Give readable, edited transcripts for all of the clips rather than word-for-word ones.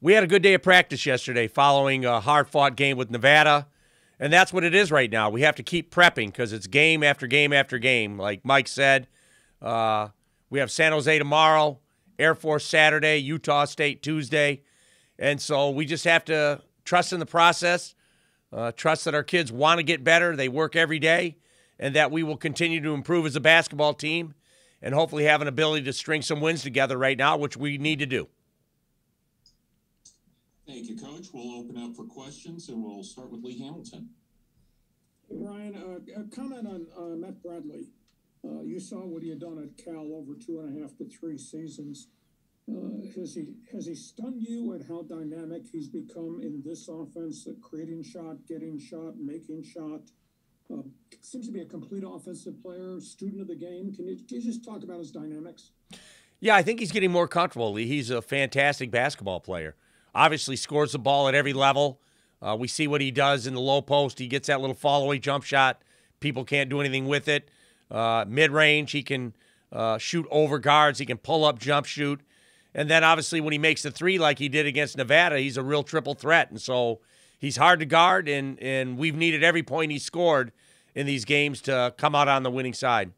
We had a good day of practice yesterday following a hard-fought game with Nevada, and that's what it is right now. We have to keep prepping because it's game after game after game. Like Mike said, we have San Jose tomorrow, Air Force Saturday, Utah State Tuesday, and so we just have to trust in the process, trust that our kids want to get better, they work every day, and that we will continue to improve as a basketball team and hopefully have an ability to string some wins together right now, which we need to do. Thank you, Coach. We'll open up for questions, and we'll start with Lee Hamilton. Hey, Brian, a comment on Matt Bradley. You saw what he had done at Cal over 2.5 to 3 seasons. Has he stunned you at how dynamic he's become in this offense, creating shot, getting shot, making shot? Seems to be a complete offensive player, student of the game. Can you just talk about his dynamics? Yeah, I think he's getting more comfortable. He's a fantastic basketball player. Obviously scores the ball at every level. We see what he does in the low post. He gets that little fall-away jump shot. People can't do anything with it. Mid-range, he can shoot over guards. He can pull up, jump shoot. And then obviously when he makes the three like he did against Nevada, he's a real triple threat. And so he's hard to guard, and we've needed every point he scored in these games to come out on the winning side.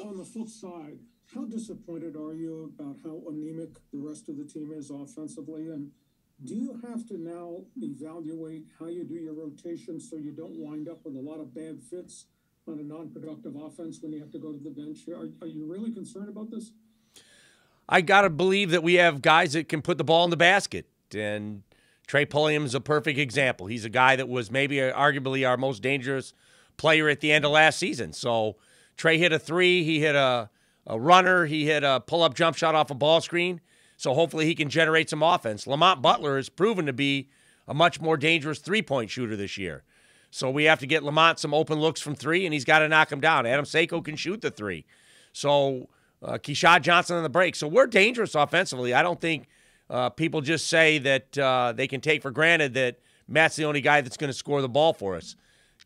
On the flip side, how disappointed are you about how anemic the rest of the team is offensively? And do you have to now evaluate how you do your rotation so you don't wind up with a lot of bad fits on a non-productive offense when you have to go to the bench? Are you really concerned about this? I got to believe that we have guys that can put the ball in the basket. And Trey Pulliam is a perfect example. He's a guy that was maybe arguably our most dangerous player at the end of last season. So Trey hit a three. He hit a runner. He hit a pull-up jump shot off a ball screen. So hopefully he can generate some offense. Lamont Butler has proven to be a much more dangerous three-point shooter this year. So we have to get Lamont some open looks from three, and he's got to knock him down. Adam Seiko can shoot the three. So Keshad Johnson on the break. So we're dangerous offensively. I don't think people just say that they can take for granted that Matt's the only guy that's going to score the ball for us.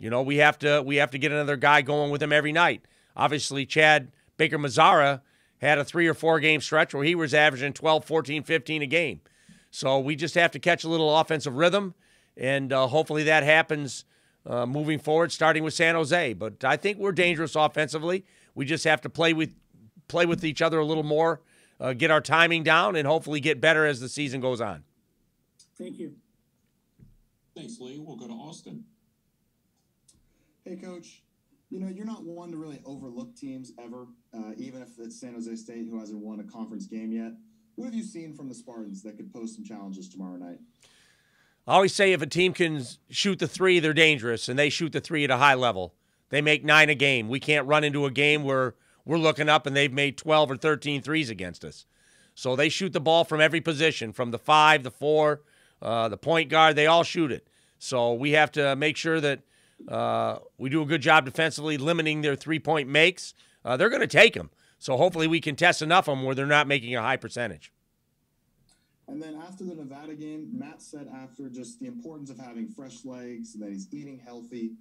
You know, we have to get another guy going with him every night. Obviously, Chad Baker-Mazara had a 3 or 4 game stretch where he was averaging 12, 14, 15 a game. So we just have to catch a little offensive rhythm, and hopefully that happens moving forward, starting with San Jose. But I think we're dangerous offensively. We just have to play with each other a little more, get our timing down, and hopefully get better as the season goes on. Thank you. Thanks, Lee. We'll go to Austin. Hey, Coach. You know, you're not one to really overlook teams ever, even if it's San Jose State who hasn't won a conference game yet. What have you seen from the Spartans that could pose some challenges tomorrow night? I always say if a team can shoot the three, they're dangerous, and they shoot the three at a high level. They make 9 a game. We can't run into a game where we're looking up and they've made 12 or 13 threes against us. So they shoot the ball from every position, from the 5, the 4, the point guard. They all shoot it. So we have to make sure that we do a good job defensively limiting their three-point makes. They're going to take them. So hopefully we can test enough of them where they're not making a high percentage. And then after the Nevada game, Matt said after just the importance of having fresh legs, that he's eating healthy,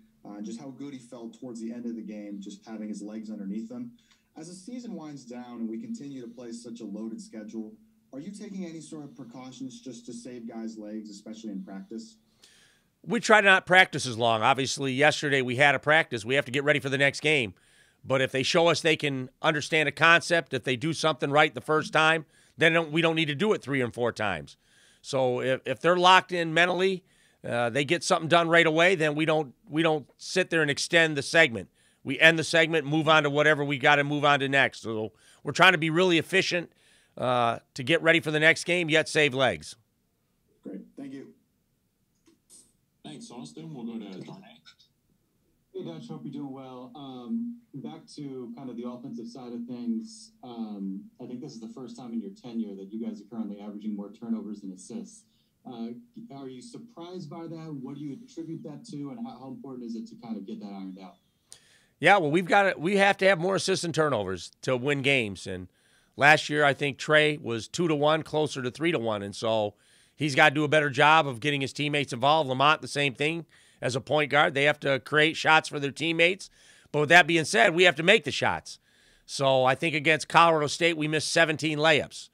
just how good he felt towards the end of the game, just having his legs underneath him. As the season winds down and we continue to play such a loaded schedule, are you taking any sort of precautions just to save guys' legs, especially in practice? We try to not practice as long. Obviously, yesterday we had a practice. We have to get ready for the next game. But if they show us they can understand a concept, if they do something right the first time, then we don't need to do it 3 and 4 times. So if they're locked in mentally, they get something done right away, then we don't sit there and extend the segment. We end the segment, move on to whatever we got to move on to next. So we're trying to be really efficient to get ready for the next game, yet save legs. Great. Thank you. Thanks, Austin. We'll go to Darnay. Hey, Dutch. Hope you're doing well. Back to kind of the offensive side of things. I think this is the first time in your tenure that you guys are currently averaging more turnovers than assists. Are you surprised by that? What do you attribute that to, and how important is it to kind of get that ironed out? Yeah, well, we have to have more assists and turnovers to win games. And last year, I think Trey was 2-1, closer to 3-1, and so he's got to do a better job of getting his teammates involved. Lamont, the same thing as a point guard. They have to create shots for their teammates. But with that being said, we have to make the shots. So I think against Colorado State, we missed 17 layups.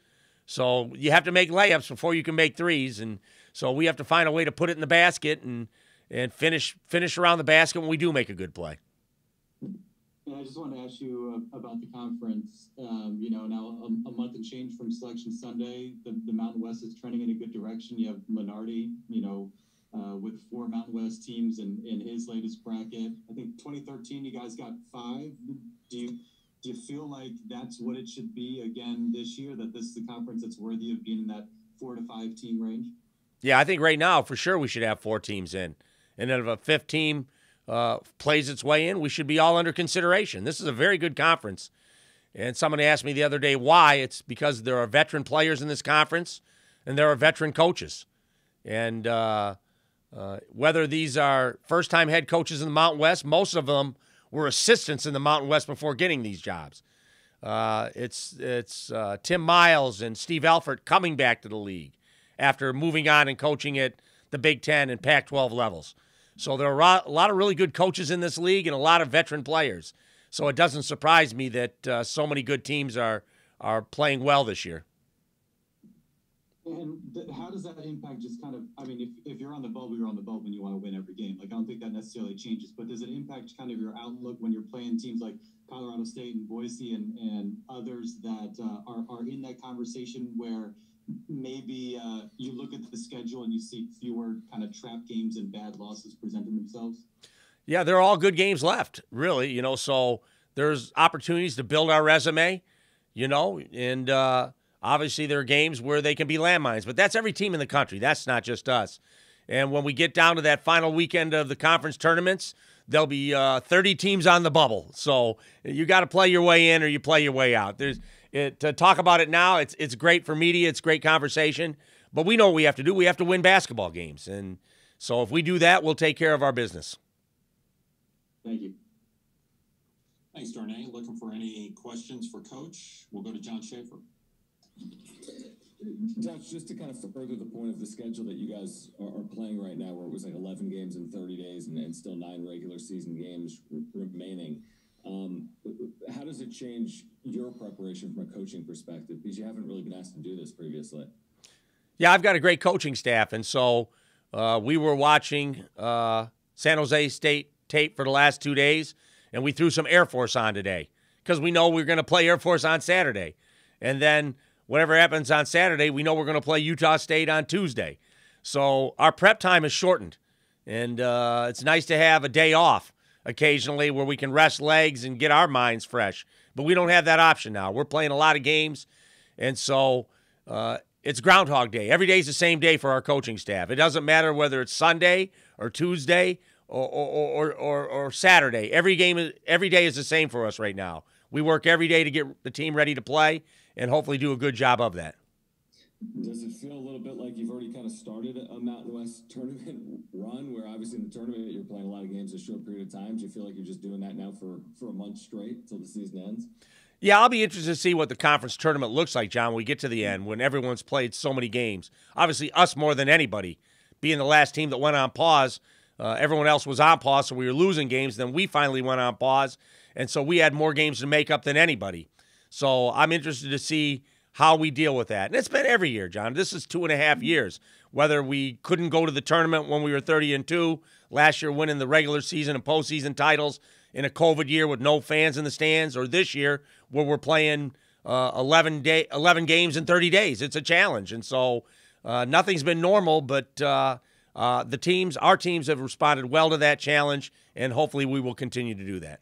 So you have to make layups before you can make threes. And so we have to find a way to put it in the basket and finish around the basket when we do make a good play. And I just wanted to ask you about the conference. Now a month and change from Selection Sunday, the Mountain West is trending in a good direction. You have Lenardi, with 4 Mountain West teams in his latest bracket. I think 2013, you guys got 5. Do you feel like that's what it should be again this year, that this is the conference that's worthy of being in that 4 to 5 team range? Yeah, I think right now, for sure, we should have 4 teams in. And then if a 5th team plays its way in, we should be all under consideration. This is a very good conference. And someone asked me the other day why. It's because there are veteran players in this conference and there are veteran coaches. And whether these are first-time head coaches in the Mountain West, most of them were assistants in the Mountain West before getting these jobs. It's Tim Miles and Steve Alford coming back to the league after moving on and coaching at the Big Ten and Pac-12 levels. So there are a lot of really good coaches in this league and a lot of veteran players. So it doesn't surprise me that so many good teams are playing well this year. And how does that impact just kind of, if you're on the bubble, you're on the bubble and you want to win every game. Like, I don't think that necessarily changes, but does it impact kind of your outlook when you're playing teams like Colorado State and Boise and others that are in that conversation where maybe you look at the schedule and you see fewer kind of trap games and bad losses presenting themselves? Yeah, they're all good games left, really, so there's opportunities to build our resume, and obviously there are games where they can be landmines, but that's every team in the country. That's not just us. And when we get down to that final weekend of the conference tournaments, there'll be 30 teams on the bubble. So you got to play your way in or you play your way out. To talk about it now, it's great for media. It's great conversation. But we know what we have to do. We have to win basketball games. And so if we do that, we'll take care of our business. Thank you. Thanks, Darnay. Looking for any questions for Coach? We'll go to John Schaefer. Josh, just to kind of further the point of the schedule that you guys are playing right now, where it was like 11 games in 30 days and still 9 regular season games remaining, how does it change your preparation from a coaching perspective? Because you haven't really been asked to do this previously. Yeah, I've got a great coaching staff, and so we were watching San Jose State tape for the last 2 days, and we threw some Air Force on today because we know we're going to play Air Force on Saturday. And then whatever happens on Saturday, we know we're going to play Utah State on Tuesday. So our prep time is shortened, and it's nice to have a day off occasionally where we can rest legs and get our minds fresh. But we don't have that option now. We're playing a lot of games, and so it's Groundhog Day. Every day is the same day for our coaching staff. It doesn't matter whether it's Sunday or Tuesday or Saturday. Every day is the same for us right now. We work every day to get the team ready to play and hopefully do a good job of that. Does it feel a little bit like you've already kind of started a Mountain West tournament run where obviously in the tournament you're playing a lot of games in a short period of time? Do you feel like you're just doing that now for a month straight until the season ends? Yeah, I'll be interested to see what the conference tournament looks like, John, when we get to the end, when everyone's played so many games. Obviously, us more than anybody. Being the last team that went on pause, everyone else was on pause, so we were losing games. Then we finally went on pause, and so we had more games to make up than anybody. So I'm interested to see how we deal with that. And it's been every year, John. This is 2.5 years. Whether we couldn't go to the tournament when we were 30-2, last year winning the regular season and postseason titles in a COVID year with no fans in the stands, or this year where we're playing 11 games in 30 days. It's a challenge. And so nothing's been normal, but our teams have responded well to that challenge, and hopefully we will continue to do that.